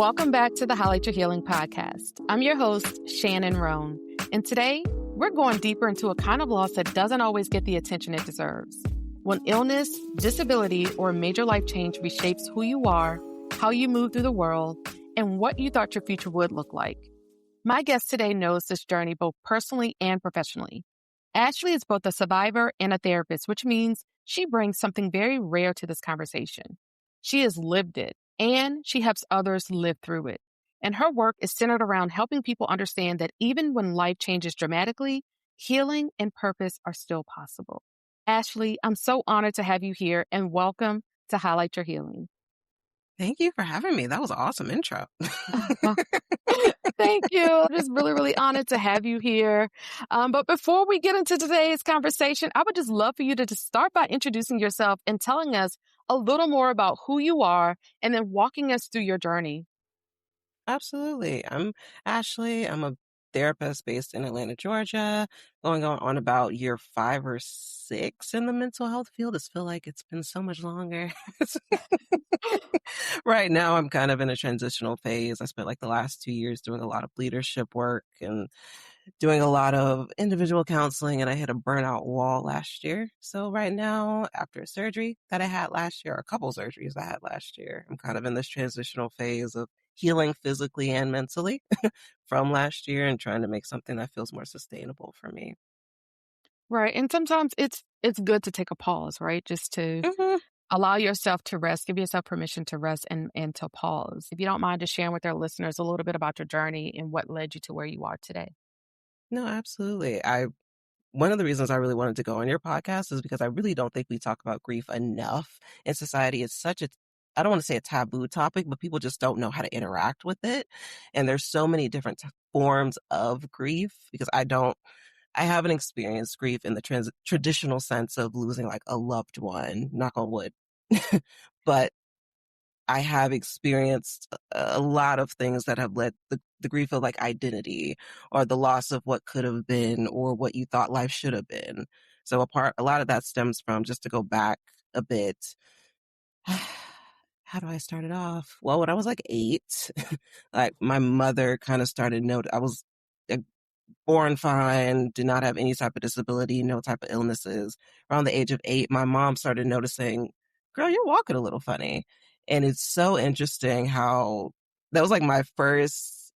Welcome back to the Highlight Your Healing podcast. I'm your host, Shannon Roan, and today we're going deeper into a kind of loss that doesn't always get the attention it deserves. When illness, disability, or a major life change reshapes who you are, how you move through the world, and what you thought your future would look like. My guest today knows this journey both personally and professionally. Ashley is both a survivor and a therapist, which means she brings something very rare to this conversation. She has lived it, and she helps others live through it. And her work is centered around helping people understand that even when life changes dramatically, healing and purpose are still possible. Ashley, I'm so honored to have you here, and welcome to Highlight Your Healing. Thank you for having me. That was an awesome intro. Thank you. I'm just really honored to have you here. But before we get into today's conversation, I would just love for you to just start by introducing yourself and telling us a little more about who you are and then walking us through your journey. Absolutely. I'm Ashley. I'm a therapist based in Atlanta, Georgia, going on about year 5 or 6 in the mental health field. It's feel like it's been so much longer. Right now, I'm kind of in a transitional phase. I spent like the last 2 years doing a lot of leadership work and doing a lot of individual counseling, and I hit a burnout wall last year. So right now, after a surgery that I had last year, or a couple surgeries I had last year, I'm kind of in this transitional phase of healing physically and mentally from last year and trying to make something that feels more sustainable for me. Right. And sometimes it's good to take a pause, right? Just to hmm allow yourself to rest, give yourself permission to rest and to pause. If you don't mind just sharing with our listeners a little bit about your journey and what led you to where you are today. No, absolutely. One of the reasons I really wanted to go on your podcast is because I really don't think we talk about grief enough in society. It's such a, I don't want to say a taboo topic, but people just don't know how to interact with it. And there's so many different forms of grief because I haven't experienced grief in the traditional sense of losing like a loved one, knock on wood. But I have experienced a lot of things that have led the grief of like identity or the loss of what could have been or what you thought life should have been. So a lot of that stems from, just to go back a bit, how do I start it off? Well, when I was like 8, like my mother kind of started I was uh, born fine, did not have any type of disability, no type of illnesses. Around the age of 8, my mom started noticing, girl, you're walking a little funny. And it's so interesting how that was like my first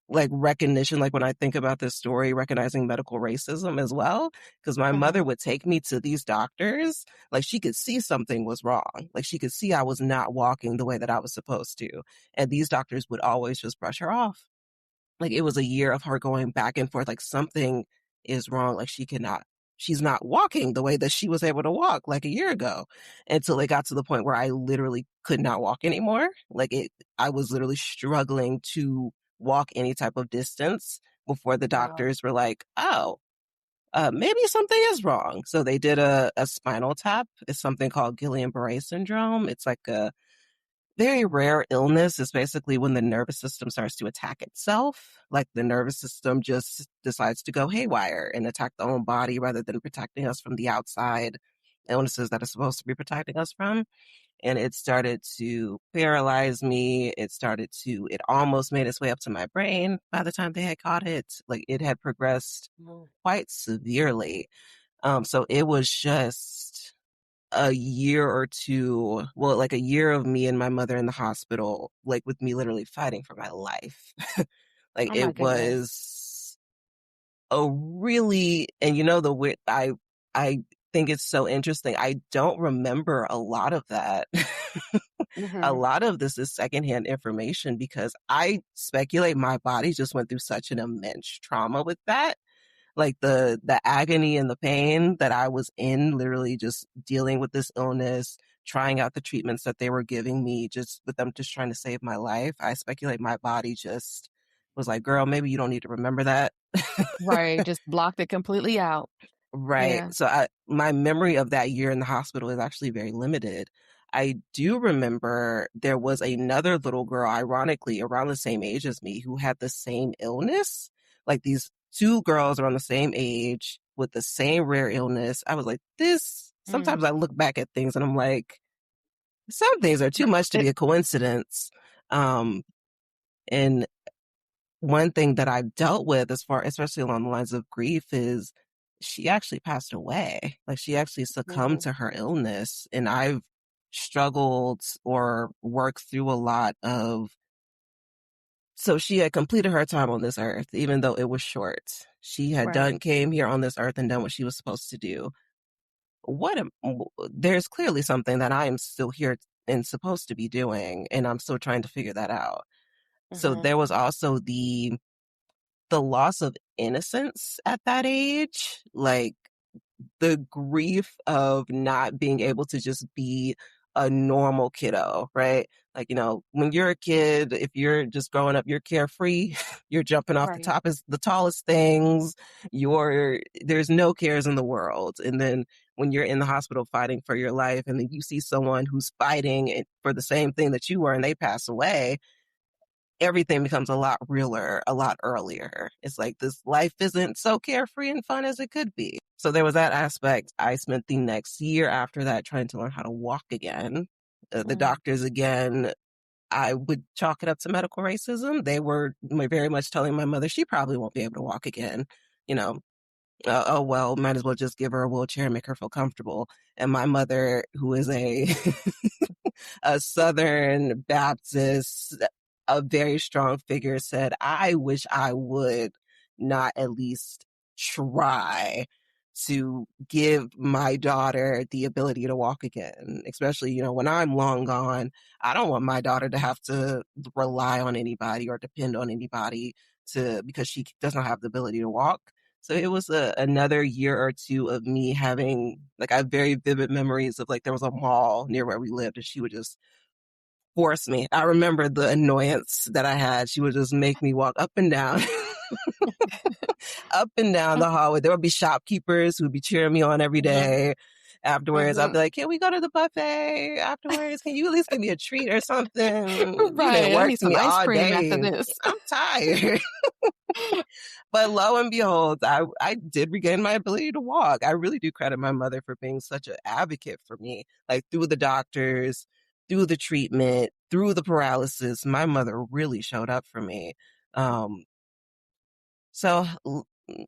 like recognition, like when I think about this story, recognizing medical racism as well, because my mother would take me to these doctors, like she could see something was wrong, like she could see I was not walking the way that I was supposed to, and these doctors would always just brush her off. Like it was a year of her going back and forth, like something is wrong, like she's not walking the way that she was able to walk like a year ago, until it got to the point where I literally could not walk anymore. I was literally struggling to walk any type of distance before the Wow. doctors were like, oh, maybe something is wrong. So they did a spinal tap. It's something called Guillain-Barré syndrome. It's like a very rare illness. Is basically when the nervous system starts to attack itself. Like the nervous system just decides to go haywire and attack the own body rather than protecting us from the outside illnesses that are supposed to be protecting us from. And it started to paralyze me. It almost made its way up to my brain by the time they had caught it. Like it had progressed quite severely. So it was just a year or two, well, like a year of me and my mother in the hospital, like with me literally fighting for my life. Like Oh my it goodness. was a really, and the weird, I think it's so interesting. I don't remember a lot of that. A hmm lot of this is secondhand information because I speculate my body just went through such an immense trauma with that, like the agony and the pain that I was in, literally just dealing with this illness, trying out the treatments that they were giving me, just with them just trying to save my life. I speculate my body just was like, girl, maybe you don't need to remember that. Right. Just blocked it completely out. Right. Yeah. So my memory of that year in the hospital is actually very limited. I do remember there was another little girl, ironically, around the same age as me, who had the same illness. Like these two girls around the same age with the same rare illness. I was like, Mm. sometimes I look back at things and I'm like, some things are too much to It, be a coincidence. Um, And one thing that I've dealt with as far, especially along the lines of grief, is she actually passed away. Like she actually succumbed Ooh, to her illness. And I've struggled or worked through a lot of, so she had completed her time on this earth, even though it was short. She had right. came here on this earth and done what she was supposed to do. There's clearly something that I am still here and supposed to be doing, and I'm still trying to figure that out. So Hmm. there was also the loss of innocence at that age, like the grief of not being able to just be a normal kiddo, right? Like, when you're a kid, if you're just growing up, you're carefree, you're jumping off Right. the tallest things, there's no cares in the world. And then when you're in the hospital fighting for your life, and then you see someone who's fighting for the same thing that you were and they pass away, everything becomes a lot realer, a lot earlier. It's like this life isn't so carefree and fun as it could be. So there was that aspect. I spent the next year after that trying to learn how to walk again. The Mm. doctors, again, I would chalk it up to medical racism. They were very much telling my mother she probably won't be able to walk again. You know, oh, well, might as well just give her a wheelchair and make her feel comfortable. And my mother, who is a Southern Baptist, a very strong figure, said, I wish I would not at least try to give my daughter the ability to walk again, especially, when I'm long gone. I don't want my daughter to have to rely on anybody or depend on anybody because she does not have the ability to walk. So it was another year or two of me having, like, I have very vivid memories of, like, there was a mall near where we lived and she would just force me. I remember the annoyance that I had. She would just make me walk up and down, up and down the hallway. There would be shopkeepers who would be cheering me on every Hmm. day. Afterwards, I'd Hmm. be like, can we go to the buffet afterwards? Can you at least give me a treat or something? You didn't Right. I work need for some me ice all cream after day. this. I'm tired. But lo and behold, I did regain my ability to walk. I really do credit my mother for being such an advocate for me. Like through the doctors, through the treatment, through the paralysis, my mother really showed up for me. Um, so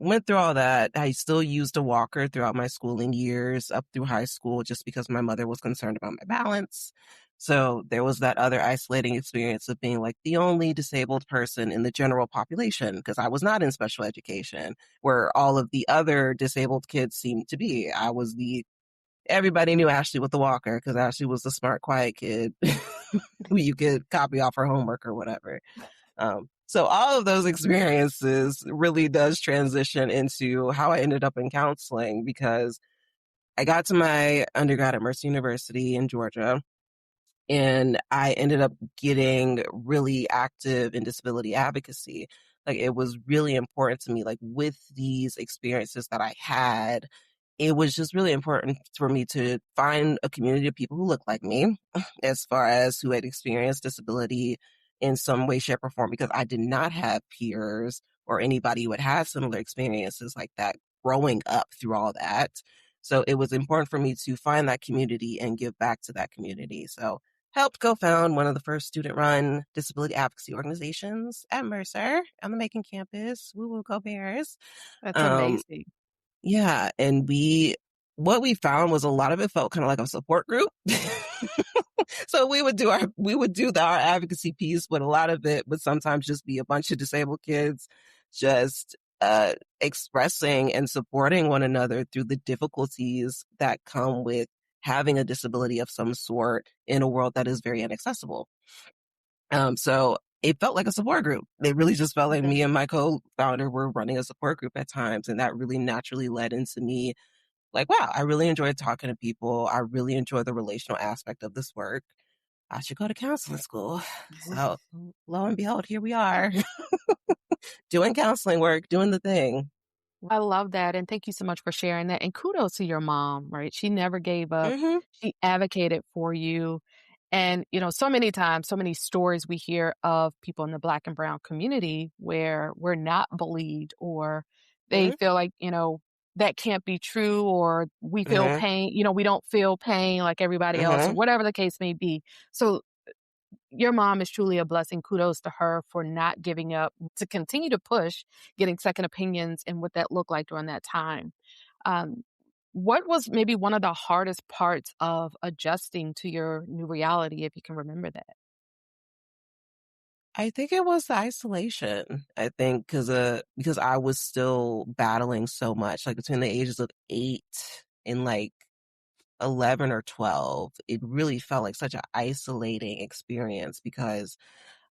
went through all that. I still used a walker throughout my schooling years up through high school just because my mother was concerned about my balance. So there was that other isolating experience of being like the only disabled person in the general population because I was not in special education where all of the other disabled kids seemed to be. Everybody knew Ashley with the walker because Ashley was the smart, quiet kid who you could copy off her homework or whatever. So all of those experiences really does transition into how I ended up in counseling because I got to my undergrad at Mercer University in Georgia and I ended up getting really active in disability advocacy. Like it was really important to me, like with these experiences that I had, it was just really important for me to find a community of people who look like me, as far as who had experienced disability in some way, shape, or form, because I did not have peers or anybody who had had similar experiences like that growing up through all that. So it was important for me to find that community and give back to that community. So helped co-found one of the first student-run disability advocacy organizations at Mercer on the Macon campus. Woo woo, go Bears! That's Um, amazing. yeah, and what we found was a lot of it felt kind of like a support group. So our advocacy piece, but a lot of it would sometimes just be a bunch of disabled kids just expressing and supporting one another through the difficulties that come with having a disability of some sort in a world that is very inaccessible. So it felt like a support group. It really just felt like Mhm. me and my co-founder were running a support group at times. And that really naturally led into me like, wow, I really enjoy talking to people. I really enjoy the relational aspect of this work. I should go to counseling school. So lo and behold, here we are doing counseling work, doing the thing. I love that, and thank you so much for sharing that, and kudos to your mom, right? She never gave up. Mm-hmm. She advocated for you, and, so many times, so many stories we hear of people in the Black and brown community where we're not believed or they Mm-hmm. feel like, that can't be true or we feel Mm-hmm. pain, we don't feel pain like everybody else or Mm-hmm. whatever the case may be. So your mom is truly a blessing. Kudos to her for not giving up, to continue to push, getting second opinions and what that looked like during that time. Um, what was maybe one of the hardest parts of adjusting to your new reality, if you can remember that? I think it was the isolation. I think because I was still battling so much, like between the ages of 8 and like 11 or 12, it really felt like such an isolating experience because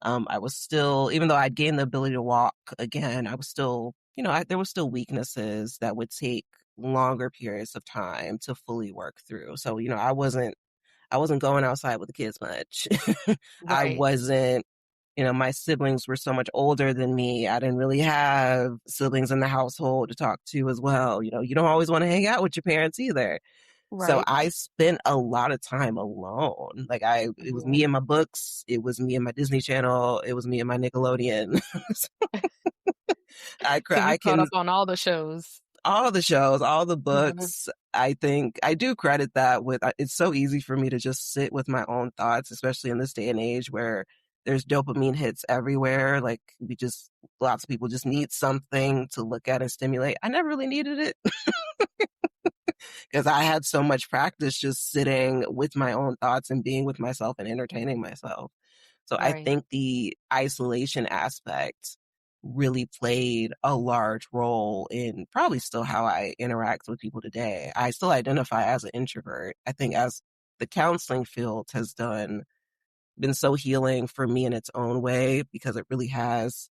I was still, even though I'd gained the ability to walk again, I was still, there were still weaknesses that would take longer periods of time to fully work through. So, I wasn't going outside with the kids much. I Right, wasn't, my siblings were so much older than me. I didn't really have siblings in the household to talk to as well. You don't always want to hang out with your parents either. So right. I spent a lot of time alone. Like it was Mhm. me and my books. It was me and my Disney Channel. It was me and my Nickelodeon. So you I caught can up on all the shows. all the shows, all the Mhm. books. I think I do credit that with it's so easy for me to just sit with my own thoughts, especially in this day and age where there's dopamine hits everywhere. Like lots of people just need something to look at and stimulate. I never really needed it because I had so much practice just sitting with my own thoughts and being with myself and entertaining myself. So I Right. think the isolation aspect really played a large role in probably still how I interact with people today. I still identify as an introvert. I think as the counseling field has been so healing for me in its own way because it really has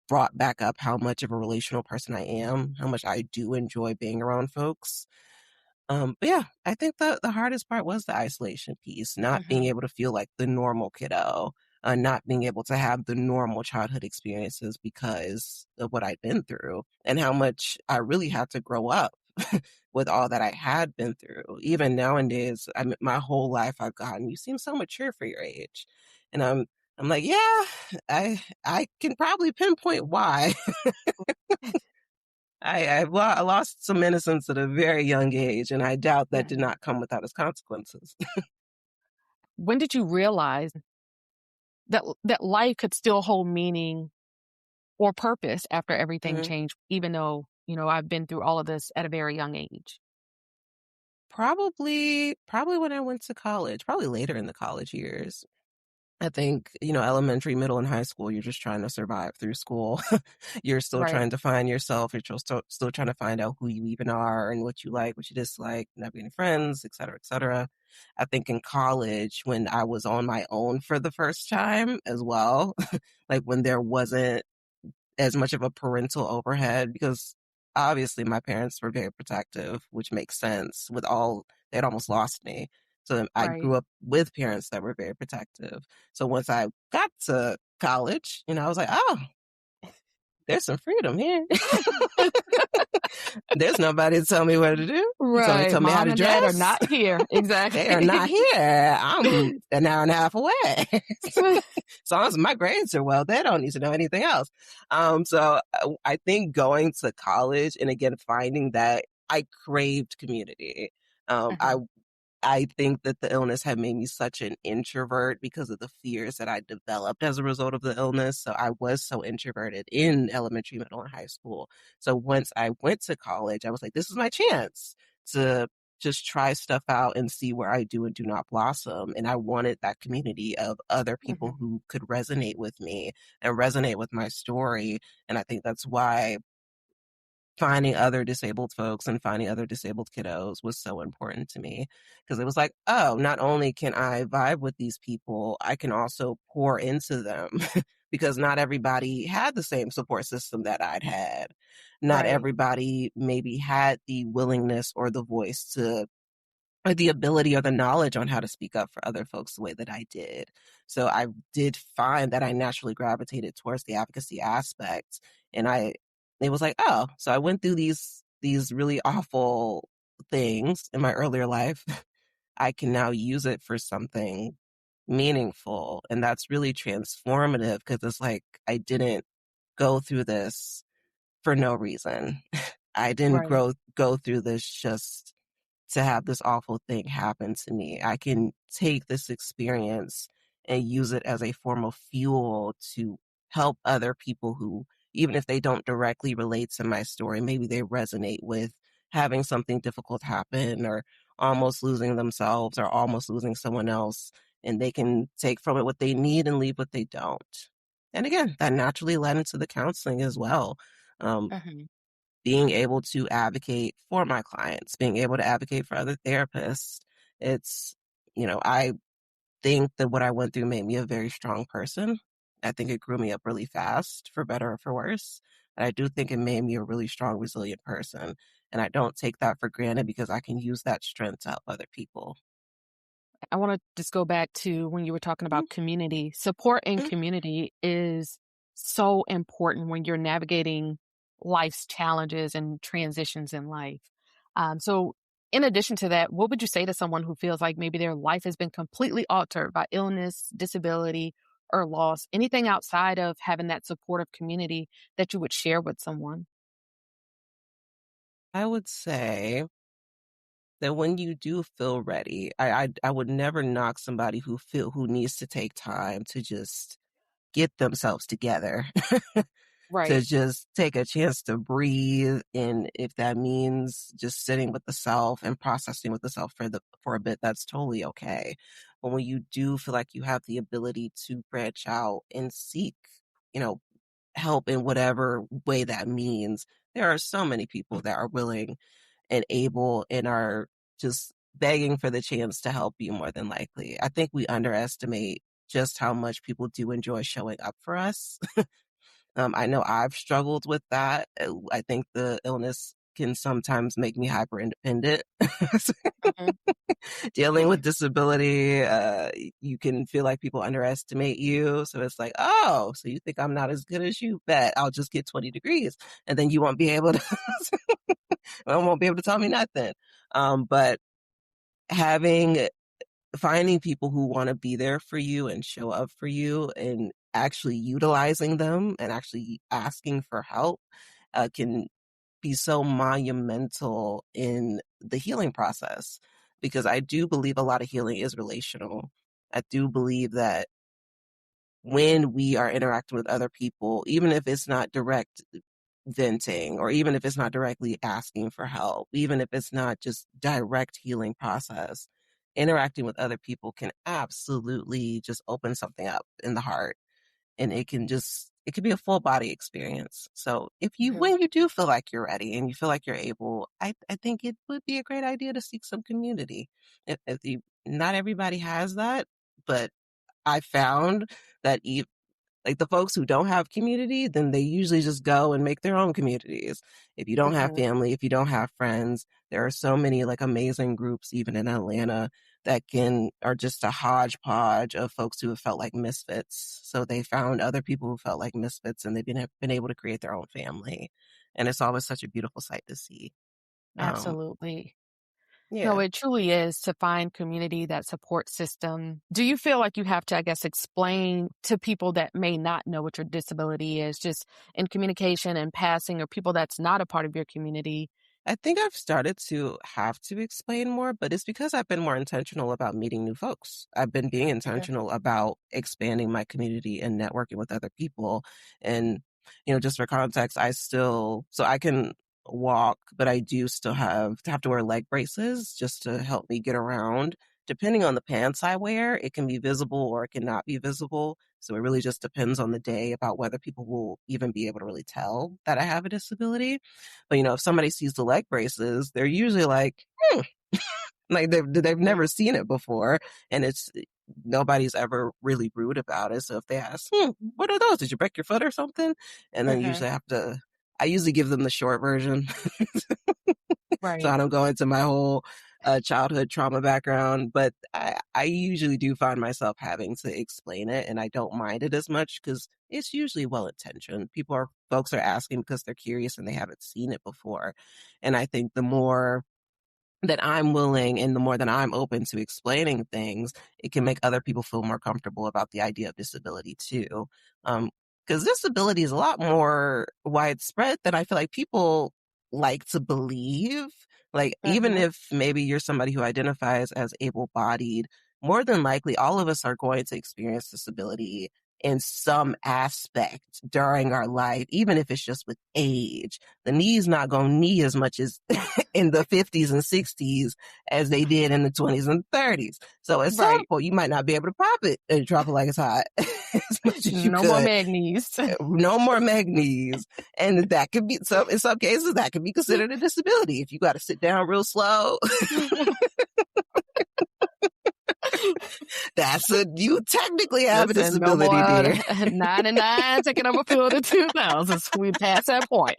brought back up how much of a relational person I am, how much I do enjoy being around folks. But yeah, I think the hardest part was the isolation piece, not being Mhm. able to feel like the normal kiddo, not being able to have the normal childhood experiences because of what I'd been through and how much I really had to grow up with all that I had been through. Even nowadays, my whole life I've gotten, you seem so mature for your age. And I'm like, yeah, I can probably pinpoint why. I lost some innocence at a very young age, and I doubt that did Mhm. not come without its consequences. When did you realize that life could still hold meaning or purpose after everything Mhm. changed, even though, I've been through all of this at a very young age? Probably when I went to college, probably later in the college years. I think, elementary, middle, and high school, you're just trying to survive through school. You're still Right, trying to find yourself. You're still trying to find out who you even are and what you like, what you dislike, not being friends, et cetera, et cetera. I think in college, when I was on my own for the first time as well, like when there wasn't as much of a parental overhead, because obviously my parents were very protective, which makes sense they'd almost lost me. So I right. grew up with parents that were very protective. So once I got to college, I was like, oh, there's some freedom here. There's nobody to tell me what to do. Somebody Right, tell me how mom to and dad are dress. not here. They are Exactly. not here. I'm an hour and a half away. As long as my grades are well, they don't need to know anything else. So I think going to college and again finding that I craved community. I Mhm, I think that the illness had made me such an introvert because of the fears that I developed as a result of the illness. So I was so introverted in elementary, middle, and high school. So once I went to college, I was like, this is my chance to just try stuff out and see where I do and do not blossom. And I wanted that community of other people mhm, who could resonate with me and resonate with my story. And I think that's why finding other disabled folks and finding other disabled kiddos was so important to me because it was like, oh, not only can I vibe with these people, I can also pour into them because not everybody had the same support system that I'd had. Not right, everybody maybe had the willingness or the voice to or the ability or the knowledge on how to speak up for other folks the way that I did. So I did find that I naturally gravitated towards the advocacy aspect. And it was like, oh, so I went through these really awful things in my earlier life. I can now use it for something meaningful. And that's really transformative because it's like I didn't go through this for no reason. I didn't right. go through this just to have this awful thing happen to me. I can take this experience and use it as a form of fuel to help other people who, even if they don't directly relate to my story, maybe they resonate with having something difficult happen or almost losing themselves or almost losing someone else, and they can take from it what they need and leave what they don't. And again, that naturally led into the counseling as well. Um, Mhm. Being able to advocate for my clients, being able to advocate for other therapists. It's, I think that what I went through made me a very strong person. I think it grew me up really fast, for better or for worse. And I do think it made me a really strong, resilient person. And I don't take that for granted because I can use that strength to help other people. I want to just go back to when you were talking about community. Support in Mhm. community is so important when you're navigating life's challenges and transitions in life. So, in addition to that, what would you say to someone who feels like maybe their life has been completely altered by illness, disability, or loss? Anything outside of having that supportive community that you would share with someone? I would say that when you do feel ready, I would never knock somebody who needs to take time to just get themselves together. To Right. just take a chance to breathe, and if that means just sitting with the self and processing with the self for a bit, that's totally okay. But when you do feel like you have the ability to branch out and seek, you know, help in whatever way that means, there are so many people that are willing and able and are just begging for the chance to help you more than likely. I think we underestimate just how much people do enjoy showing up for us. I know I've struggled with that. I think the illness can sometimes make me hyper independent. Hmm. Dealing with disability, you can feel like people underestimate you. So it's like, oh, so you think I'm not as good as you? Bet I'll just get 20 degrees, and then you won't be able to, I won't be able to tell me nothing. But having finding people who want to be there for you and show up for you and actually utilizing them and actually asking for help can be so monumental in the healing process, because I do believe a lot of healing is relational. I do believe that when we are interacting with other people, even if it's not direct venting, or even if it's not directly asking for help, even if it's not just direct healing process, interacting with other people can absolutely just open something up in the heart. And it can be a full body experience. So Hmm. when you do feel like you're ready and you feel like you're able, I think it would be a great idea to seek some community. If you, not everybody has that, but I found that like the folks who don't have community, then they usually just go and make their own communities. If you don't have Hmm. family, if you don't have friends, there are so many like amazing groups, even in Atlanta, that are just a hodgepodge of folks who have felt like misfits. So they found other people who felt like misfits, and they've been able to create their own family. And it's always such a beautiful sight to see. Um, Absolutely. No, yeah. it truly is to find community, that support system. Do you feel like you have to, I guess, explain to people that may not know what your disability is, just in communication and passing, or people that's not a part of your community? I think I've started to have to explain more, but it's because I've been more intentional about meeting new folks. I've been being Okay. intentional about expanding my community and networking with other people. And, just for context, so I can walk, but I do still have to wear leg braces just to help me get around. Depending on the pants I wear, it can be visible or it cannot be visible. So it really just depends on the day about whether people will even be able to really tell that I have a disability. But if somebody sees the leg braces, they're usually like, hmm, like they've Mhm. never seen it before, and it's nobody's ever really rude about it. So if they ask, what are those? Did you break your foot or something? And then Mhm. usually I usually give them the short version. So Right. I don't go into my whole childhood trauma background, but I usually do find myself having to explain it, and I don't mind it as much because it's usually well intentioned. Folks are asking because they're curious and they haven't seen it before. And I think the more that I'm willing and the more that I'm open to explaining things, it can make other people feel more comfortable about the idea of disability too. Because disability is a lot more widespread than I feel like people like to believe. Like, even Mhm. if maybe you're somebody who identifies as able bodied, more than likely all of us are going to experience disability in some aspect during our life, even if it's just with age. The knee's not going to knee as much as in the 50s and 60s as they did in the 20s and 30s. So at some Right. point, you might not be able to pop it and drop it like it's hot as much as you No more could. magnies. No more magnies. And that could be, so in some cases, that could be considered a disability. If you got to sit down real slow, you technically have a Listen, no disability, more dear. 99 taking up a pill to 2000s. We passed that point.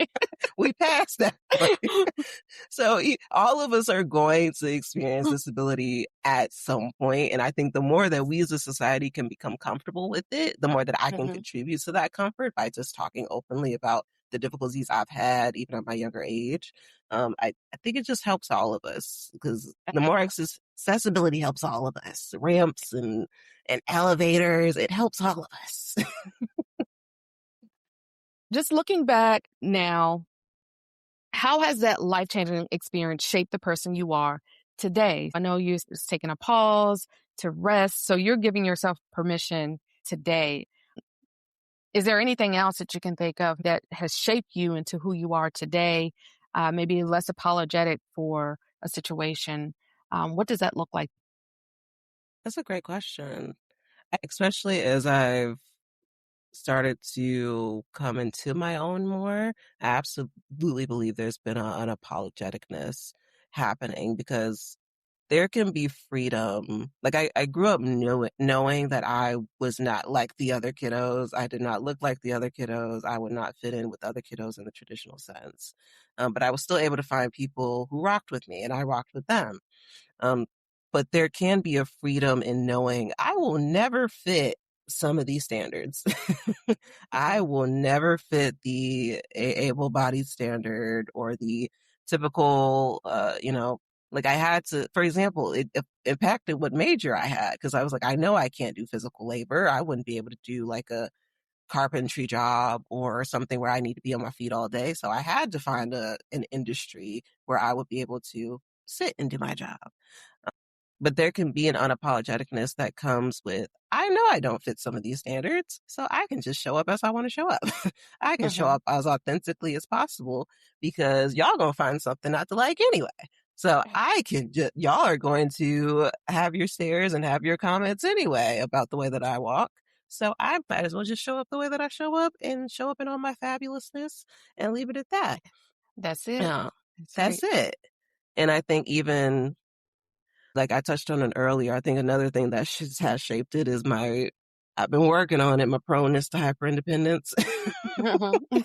We passed that point. So all of us are going to experience disability at some point. And I think the more that we as a society can become comfortable with it, the more that I can contribute to that comfort by just talking openly about the difficulties I've had, even at my younger age. I think it just helps all of us, because the more accessibility helps all of us. Ramps and elevators, it helps all of us. Just looking back now, how has that life-changing experience shaped the person you are today? I know you're taking a pause to rest, so you're giving yourself permission today. Is there anything else that you can think of that has shaped you into who you are today? Maybe less apologetic for a situation. What does that look like? That's a great question. Especially as I've started to come into my own more, I absolutely believe there's been an unapologeticness happening, because there can be freedom. Like I grew up knowing that I was not like the other kiddos. I did not look like the other kiddos. I would not fit in with other kiddos in the traditional sense. But I was still able to find people who rocked with me, and I rocked with them. Um, but there can be a freedom in knowing I will never fit some of these standards. I will never fit the able-bodied standard or the typical, like I had to, for example, it impacted what major I had, because I was like, I know I can't do physical labor. I wouldn't be able to do like a carpentry job or something where I need to be on my feet all day. So I had to find an industry where I would be able to sit and do my job. But there can be an unapologeticness that comes with, I know I don't fit some of these standards, so I can just show up as I want to show up. I can show up as authentically as possible, because y'all gonna find something not to like anyway. So I can just, y'all are going to have your stares and have your comments anyway about the way that I walk. So I might as well just show up the way that I show up, and show up in all my fabulousness, and leave it at that. That's it. Yeah, That's that's it. And I think even, like I touched on it earlier, I think another thing that has shaped it is I've been working on it, my proneness to hyperindependence. right.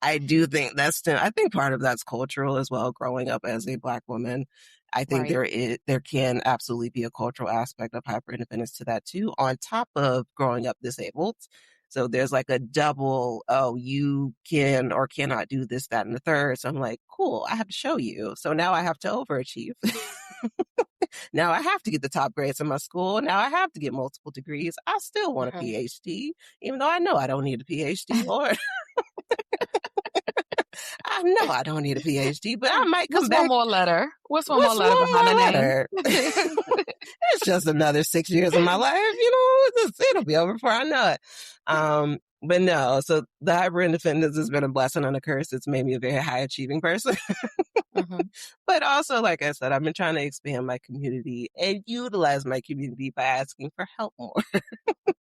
I do think I think part of that's cultural as well, growing up as a Black woman. I think Right. there can absolutely be a cultural aspect of hyperindependence to that too, on top of growing up disabled. So there's like a double, oh, you can or cannot do this, that, and the third. So I'm like, cool, I have to show you. So now I have to overachieve. Now I have to get the top grades in my school. Now I have to get multiple degrees. I still want a PhD, even though I know I don't need a PhD. Lord, I know I don't need a PhD, but I might come What's one back. more letter? What's one more What's letter one behind more the name? letter? It's just another 6 years of my life, it'll be over before I know it. But no, so the hyper independence has been a blessing and a curse. It's made me a very high achieving person. But also, like I said, I've been trying to expand my community and utilize my community by asking for help more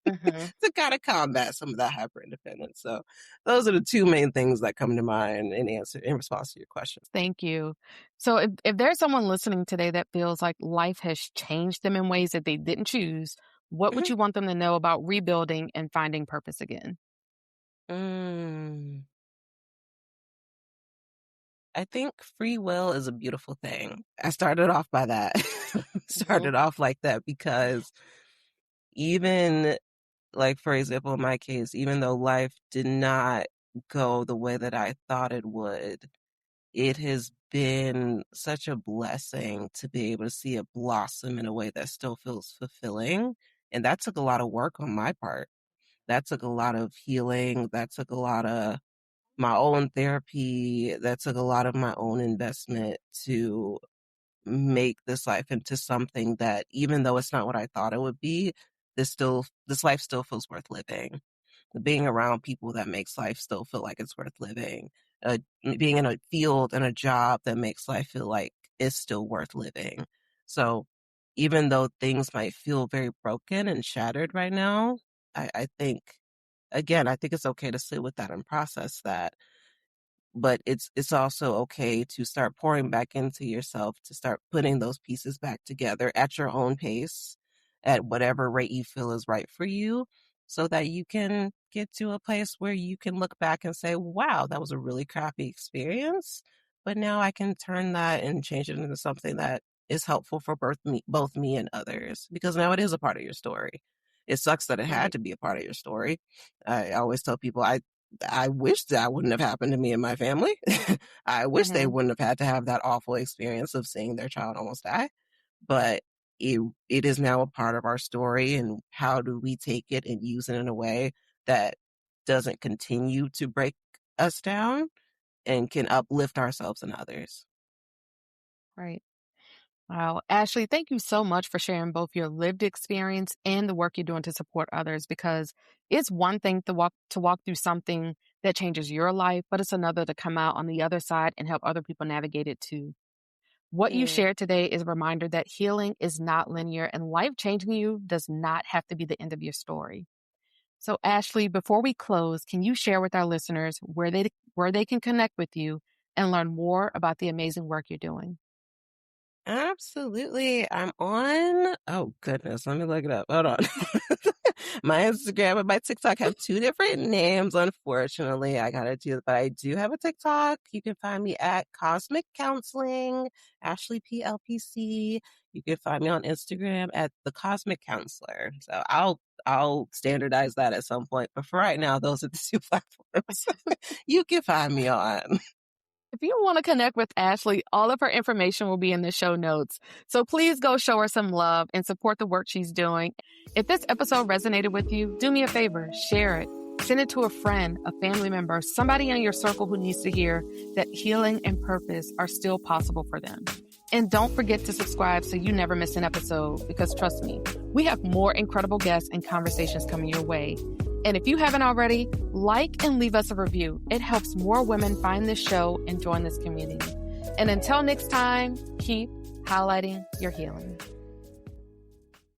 to kind of combat some of that hyper independence. So those are the two main things that come to mind in response to your question. Thank you. So if there's someone listening today that feels like life has changed them in ways that they didn't choose, what would Mhm. you want them to know about rebuilding and finding purpose again? I think free will is a beautiful thing. I started off by that. Started off like that because even, like, for example, in my case, even though life did not go the way that I thought it would, it has been such a blessing to be able to see it blossom in a way that still feels fulfilling. And that took a lot of work on my part. That took a lot of healing. That took a lot of my own therapy. That took a lot of my own investment to make this life into something that, even though it's not what I thought it would be, this life still feels worth living. Being around people that makes life still feel like it's worth living. Being in a field and a job that makes life feel like it's still worth living. So even though things might feel very broken and shattered right now, I think, again, I think it's okay to sit with that and process that. But it's also okay to start pouring back into yourself, to start putting those pieces back together at your own pace, at whatever rate you feel is right for you, so that you can get to a place where you can look back and say, wow, that was a really crappy experience, but now I can turn that and change it into something that is helpful for both me and others, because now it is a part of your story. It sucks that it had Right. to be a part of your story. I always tell people, I wish that wouldn't have happened to me and my family. I wish they Mm-hmm. wouldn't have had to have that awful experience of seeing their child almost die. But it is now a part of our story, and how do we take it and use it in a way that doesn't continue to break us down and can uplift ourselves and others. Right. Wow. Ashley, thank you so much for sharing both your lived experience and the work you're doing to support others, because it's one thing to walk through something that changes your life, but it's another to come out on the other side and help other people navigate it too. What you Yeah. shared today is a reminder that healing is not linear, and life changing you does not have to be the end of your story. So, Ashley, before we close, can you share with our listeners where they can connect with you and learn more about the amazing work you're doing? Absolutely. I'm on, oh goodness, let me look it up. Hold on. My Instagram and my TikTok have two different names, unfortunately. I gotta do, but I do have a TikTok. You can find me at Cosmic Counseling, Ashley PLPC. You can find me on Instagram at The Cosmic Counselor. So I'll standardize that at some point. But for right now, those are the two platforms you can find me on. If you want to connect with Ashley, all of her information will be in the show notes. So please go show her some love and support the work she's doing. If this episode resonated with you, do me a favor, share it. Send it to a friend, a family member, somebody in your circle who needs to hear that healing and purpose are still possible for them. And don't forget to subscribe so you never miss an episode, because trust me, we have more incredible guests and conversations coming your way. And if you haven't already, like and leave us a review. It helps more women find this show and join this community. And until next time, keep highlighting your healing.